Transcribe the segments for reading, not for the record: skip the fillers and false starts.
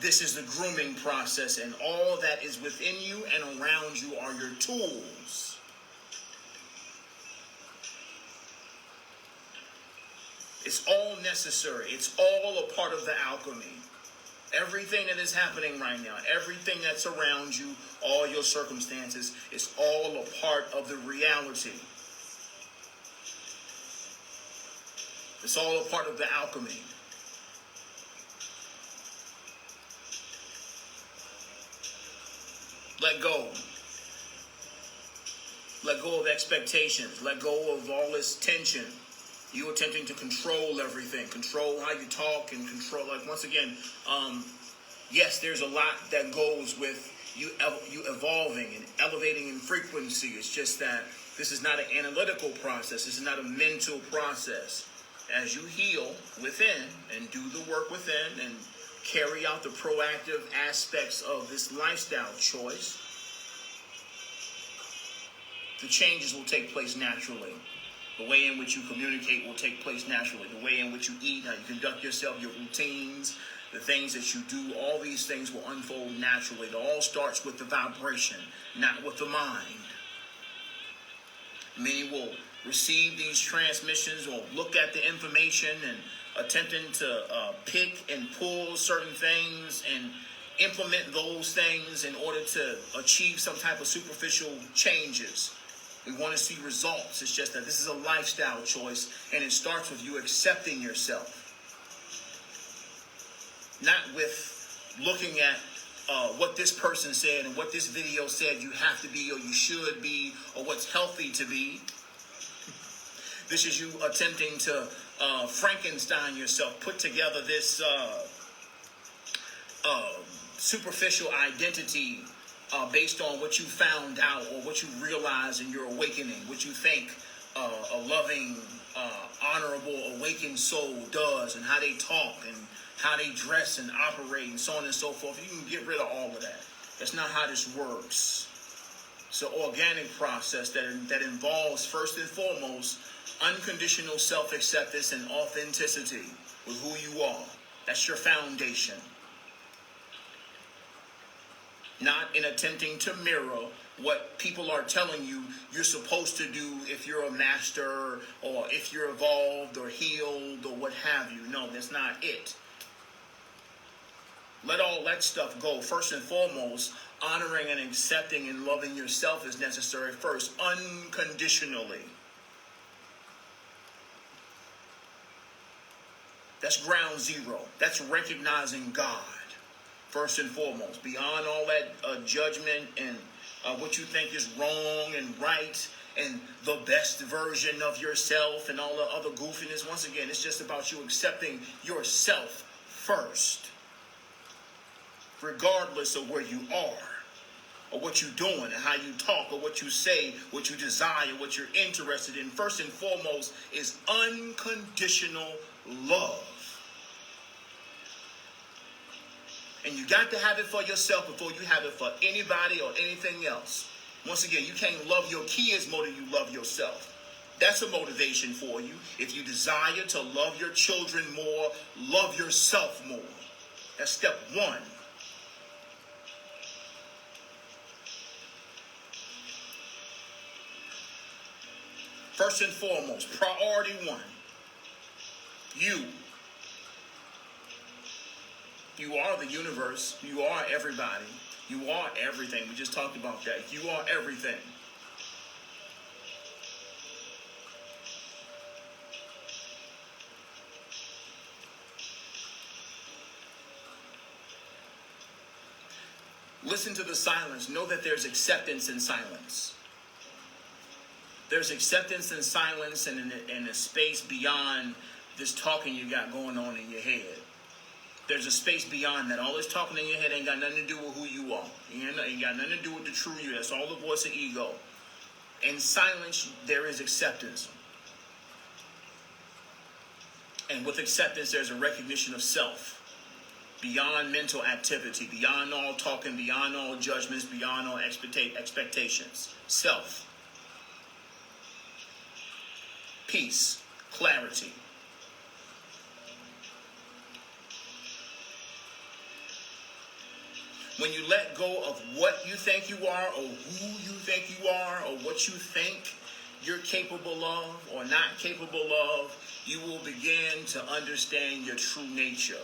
This is the grooming process, and all that is within you and around you are your tools. It's all necessary. It's all a part of the alchemy. Everything that is happening right now, everything that's around you, all your circumstances, is all a part of the reality. It's all a part of the alchemy. Let go. Let go of expectations. Let go of all this tension. You attempting to control everything, control how you talk, and control, like, once again, yes, there's a lot that goes with you evolving and elevating in frequency. It's just that this is not an analytical process. This is not a mental process. As you heal within and do the work within and carry out the proactive aspects of this lifestyle choice, the changes will take place naturally. The way in which you communicate will take place naturally. The way in which you eat, how you conduct yourself, your routines, the things that you do, all these things will unfold naturally. It all starts with the vibration, not with the mind. Many will receive these transmissions or look at the information and attempting to pick and pull certain things and implement those things in order to achieve some type of superficial changes. We want to see results. It's just that this is a lifestyle choice, and it starts with you accepting yourself. Not with looking at what this person said and what this video said you have to be or you should be or what's healthy to be. This is you attempting to Frankenstein yourself, put together this superficial identity based on what you found out or what you realize in your awakening, what you think a loving, honorable, awakened soul does, and how they talk and how they dress and operate and so on and so forth. You can get rid of all of that. That's not how this works. It's an organic process that involves, first and foremost, unconditional self-acceptance and authenticity with who you are. That's your foundation. Not in attempting to mirror what people are telling you you're supposed to do if you're a master or if you're evolved or healed or what have you. No, that's not it. Let all that stuff go. First and foremost, honoring and accepting and loving yourself is necessary first, unconditionally. That's ground zero. That's recognizing God. First and foremost, beyond all that judgment and what you think is wrong and right and the best version of yourself and all the other goofiness, once again, it's just about you accepting yourself first, regardless of where you are or what you're doing and how you talk or what you say, what you desire, what you're interested in. First and foremost is unconditional love. And you got to have it for yourself before you have it for anybody or anything else. Once again, you can't love your kids more than you love yourself. That's a motivation for you. If you desire to love your children more, love yourself more. That's step one. First and foremost, priority one, you. You are the universe. You are everybody. You are everything. We just talked about that. You are everything. Listen to the silence. Know that there's acceptance in silence. There's acceptance in silence and in a space beyond this talking you got going on in your head. There's a space beyond that. All this talking in your head ain't got nothing to do with who you are. Ain't got nothing to do with the true you. That's all the voice of ego. In silence, there is acceptance. And with acceptance, there's a recognition of self. Beyond mental activity, beyond all talking, beyond all judgments, beyond all expectations. Self. Peace. Clarity. When you let go of what you think you are, or who you think you are, or what you think you're capable of or not capable of, you will begin to understand your true nature.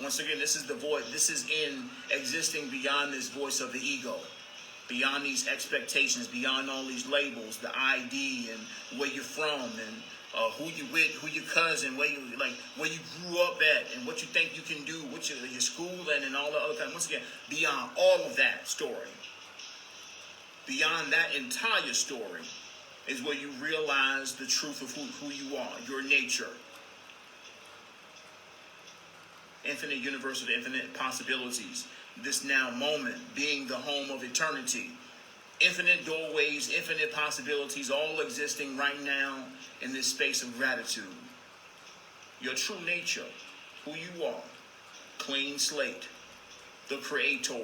Once again, this is the voice. This is in existing beyond this voice of the ego, beyond these expectations, beyond all these labels, the ID and where you're from and who you with, who your cousin, where you grew up at, and what you think you can do, what your school and all the other kind. Once again, beyond all of that story, beyond that entire story, is where you realize the truth of who you are, your nature. Infinite universe of infinite possibilities. This now moment being the home of eternity. Infinite doorways, infinite possibilities, all existing right now in this space of gratitude. Your true nature, who you are, clean slate, the creator.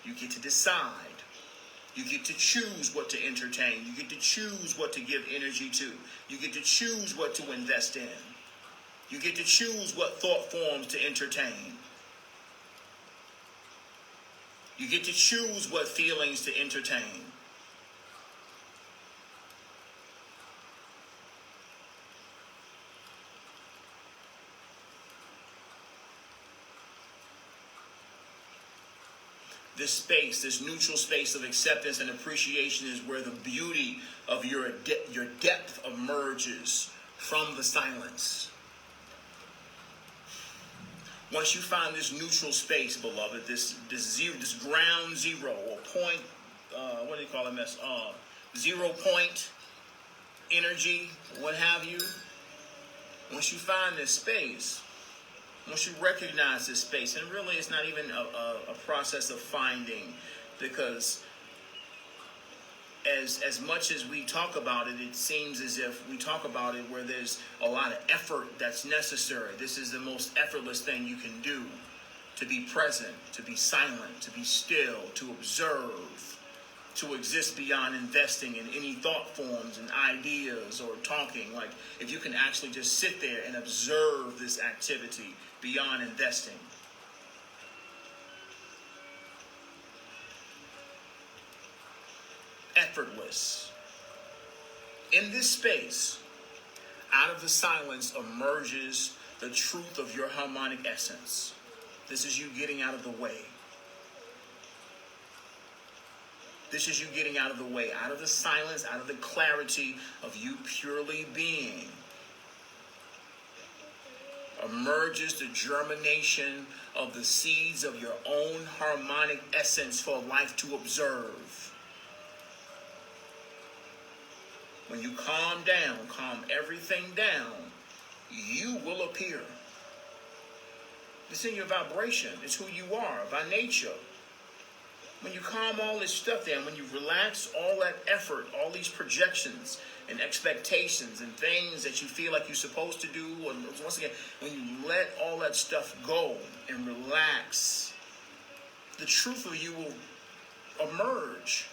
You get to decide. You get to choose what to entertain. You get to choose what to give energy to. You get to choose what to invest in. You get to choose what thought forms to entertain. You get to choose what feelings to entertain. This space, this neutral space of acceptance and appreciation is where the beauty of your depth emerges from the silence. Once you find this neutral space, beloved, this ground zero or point, what do you call it, 0 point energy, what have you. Once you find this space, once you recognize this space, and really it's not even a process of finding, because as much as we talk about it, it seems as if we talk about it where there's a lot of effort that's necessary. This is the most effortless thing you can do, to be present, to be silent, to be still, to observe, to exist beyond investing in any thought forms and ideas or talking. Like, if you can actually just sit there and observe this activity beyond investing. Effortless. In this space, out of the silence emerges the truth of your harmonic essence. This is you getting out of the way. This is you getting out of the way, out of the silence, out of the clarity of you purely being. Emerges the germination of the seeds of your own harmonic essence for life to observe. When you calm down, calm everything down, you will appear. It's in your vibration. It's who you are by nature. When you calm all this stuff down, when you relax all that effort, all these projections and expectations and things that you feel like you're supposed to do, and once again, when you let all that stuff go and relax, the truth of you will emerge.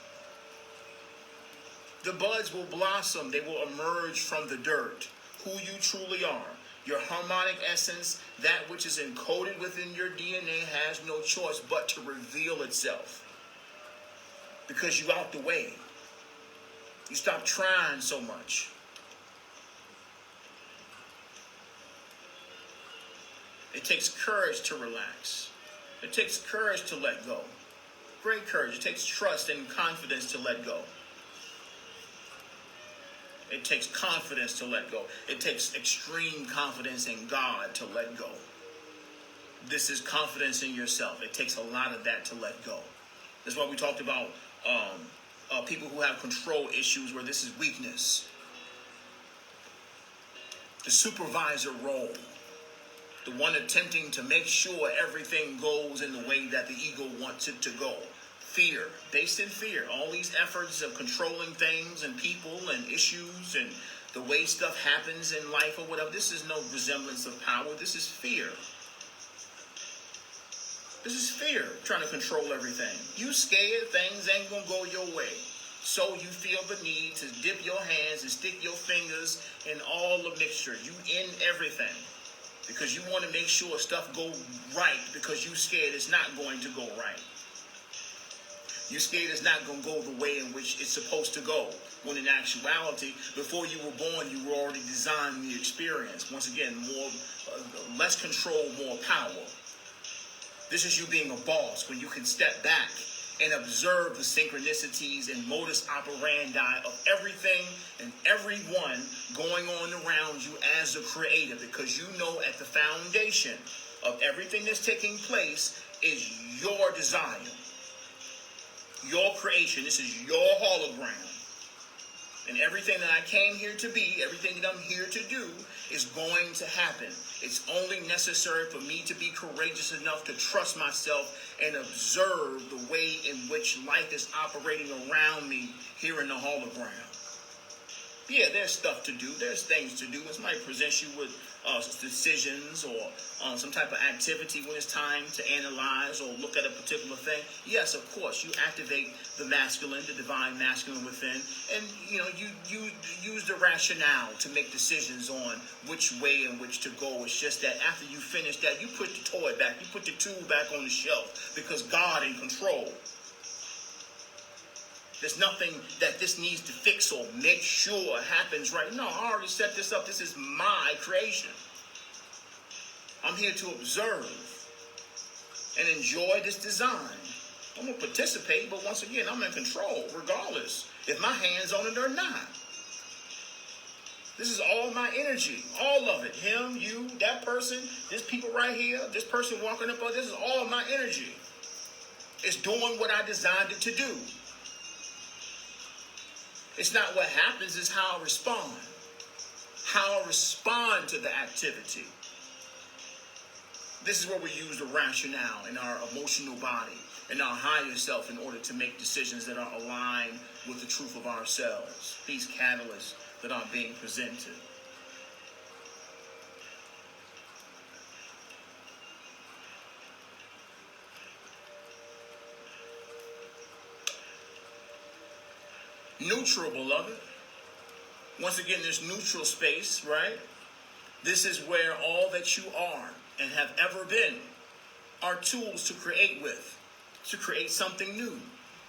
The buds will blossom. They will emerge from the dirt. Who you truly are. Your harmonic essence, that which is encoded within your DNA, has no choice but to reveal itself. Because you're out the way. You stop trying so much. It takes courage to relax. It takes courage to let go. Great courage. It takes trust and confidence to let go. It takes confidence to let go. It takes extreme confidence in God to let go. This is confidence in yourself. It takes a lot of that to let go. That's why we talked about people who have control issues where this is weakness. The supervisor role. The one attempting to make sure everything goes in the way that the ego wants it to go. Fear, based in fear. All these efforts of controlling things and people and issues and the way stuff happens in life or whatever. This is no resemblance of power. This is fear. This is fear, trying to control everything. You scared things ain't gonna go your way. So you feel the need to dip your hands and stick your fingers in all the mixture. You in everything. because you want to make sure stuff go right because you're scared it's not going to go right. You're scared it's not going to go the way in which it's supposed to go. When in actuality, before you were born, you were already designed the experience. Once again, less control, more power. This is you being a boss when you can step back and observe the synchronicities and modus operandi of everything and everyone going on around you as a creator, because you know at the foundation of everything that's taking place is your desire, your creation. This is your hologram. And everything that I came here to be, everything that I'm here to do is going to happen. It's only necessary for me to be courageous enough to trust myself and observe the way in which life is operating around me here in the hologram. Yeah, there's stuff to do. There's things to do. When somebody presents you with decisions or some type of activity when it's time to analyze or look at a particular thing, yes, of course, you activate the masculine, the divine masculine within, and you use the rationale to make decisions on which way in which to go. It's just that after you finish that, you put the toy back, you put the tool back on the shelf, because God in control. There's nothing that this needs to fix or make sure happens right. No, I already set this up. This is my creation. I'm here to observe and enjoy this design. I'm going to participate, but once again, I'm in control, regardless if my hand's on it or not. This is all my energy, all of it. Him, you, that person, this people right here, this person walking up, this is all my energy. It's doing what I designed it to do. It's not what happens, it's how I respond. How I respond to the activity. This is where we use the rationale in our emotional body, in our higher self, in order to make decisions that are aligned with the truth of ourselves. These catalysts that are being presented. Neutral, beloved. Once again, this neutral space, right? This is where all that you are and have ever been are tools to create with, to create something new.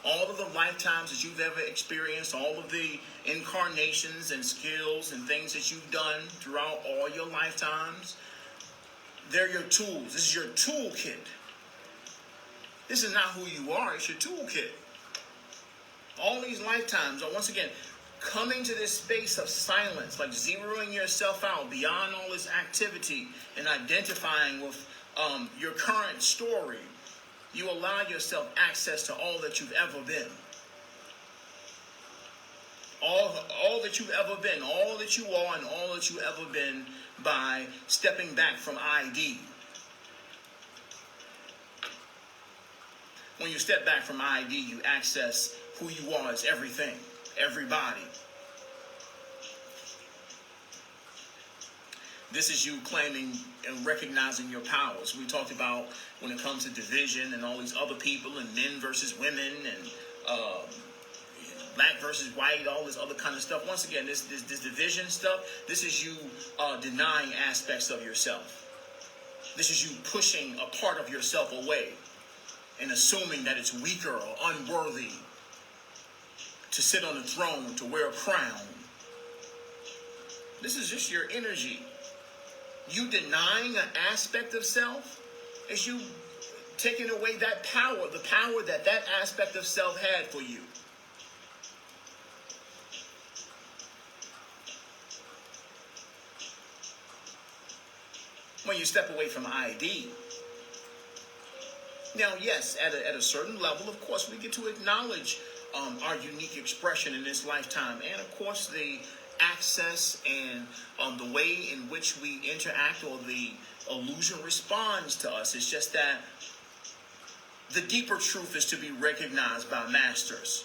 All of the lifetimes that you've ever experienced, all of the incarnations and skills and things that you've done throughout all your lifetimes, they're your tools. This is your toolkit. This is not who you are, it's your toolkit. All these lifetimes are, once again, coming to this space of silence, like zeroing yourself out beyond all this activity and identifying with your current story. You allow yourself access to all that you've ever been. All that you've ever been, all that you are, and all that you've ever been by stepping back from ID. When you step back from ID, you access who you are as everything, everybody. This is you claiming and recognizing your powers. We talked about when it comes to division and all these other people and men versus women and black versus white, all this other kind of stuff. Once again, this division stuff, this is you denying aspects of yourself. This is you pushing a part of yourself away and assuming that it's weaker or unworthy to sit on the throne, to wear a crown. This is just your energy. You denying an aspect of self is you taking away that power, the power that that aspect of self had for you. When you step away from ID. Now, yes, at a certain level, of course, we get to acknowledge our unique expression in this lifetime. And, of course, the access and the way in which we interact or the illusion responds to us. It's just that the deeper truth is to be recognized by masters.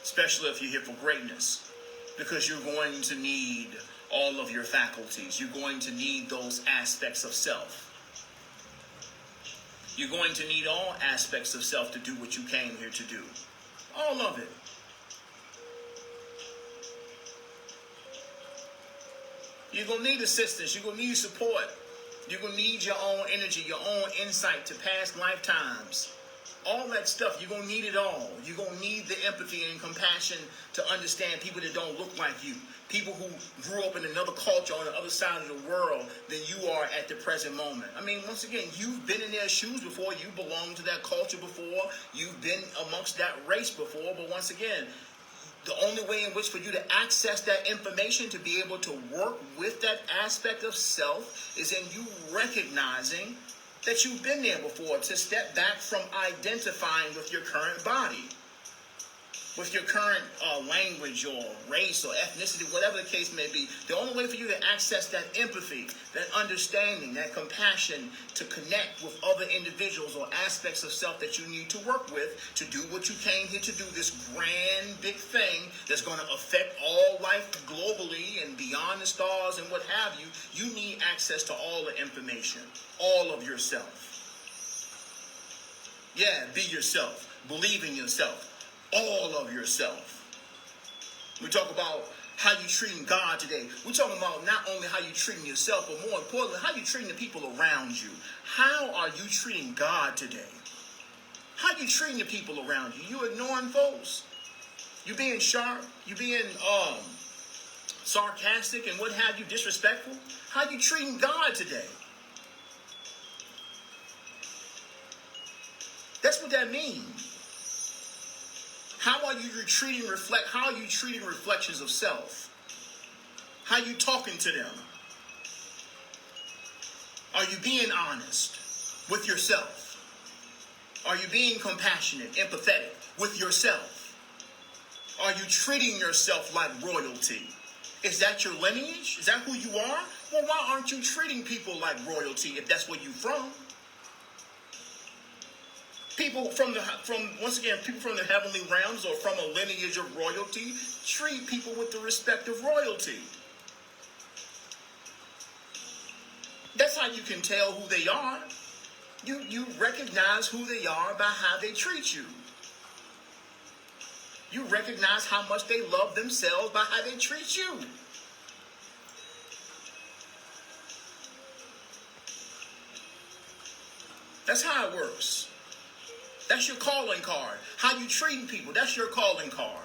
Especially if you're here for greatness. Because you're going to need all of your faculties. You're going to need those aspects of self. You're going to need all aspects of self to do what you came here to do. All of it. You're going to need assistance. You're going to need support. You're going to need your own energy, your own insight to past lifetimes. All that stuff, you're going to need it all. You're going to need the empathy and compassion to understand people that don't look like you. People who grew up in another culture on the other side of the world than you are at the present moment. I mean, once again, you've been in their shoes before. You belonged to that culture before. You've been amongst that race before. But once again, the only way in which for you to access that information, to be able to work with that aspect of self, is in you recognizing that you've been there before, to step back from identifying with your current body, with your current language or race or ethnicity, whatever the case may be. The only way for you to access that empathy, that understanding, that compassion, to connect with other individuals or aspects of self that you need to work with to do what you came here to do, this grand big thing that's going to affect all life globally and beyond the stars and what have you, you need access to all the information, all of yourself. Yeah, be yourself. Believe in yourself. All of yourself. We talk about how you treating God today. We're talking about not only how you treating yourself, but more importantly, how you treating the people around you. How are you treating God today? How you treating the people around you? You ignoring folks? You being sharp? You being sarcastic and what have you, disrespectful? How you treating God today? That's what that means. How are you how are you treating reflections of self? How are you talking to them? Are you being honest with yourself? Are you being compassionate, empathetic with yourself? Are you treating yourself like royalty? Is that your lineage? Is that who you are? Well, why aren't you treating people like royalty if that's where you're from? People from the heavenly realms or from a lineage of royalty treat people with the respect of royalty. That's how you can tell who they are. You recognize who they are by how they treat you. You recognize how much they love themselves by how they treat you. That's how it works. That's your calling card. How you treating people, that's your calling card.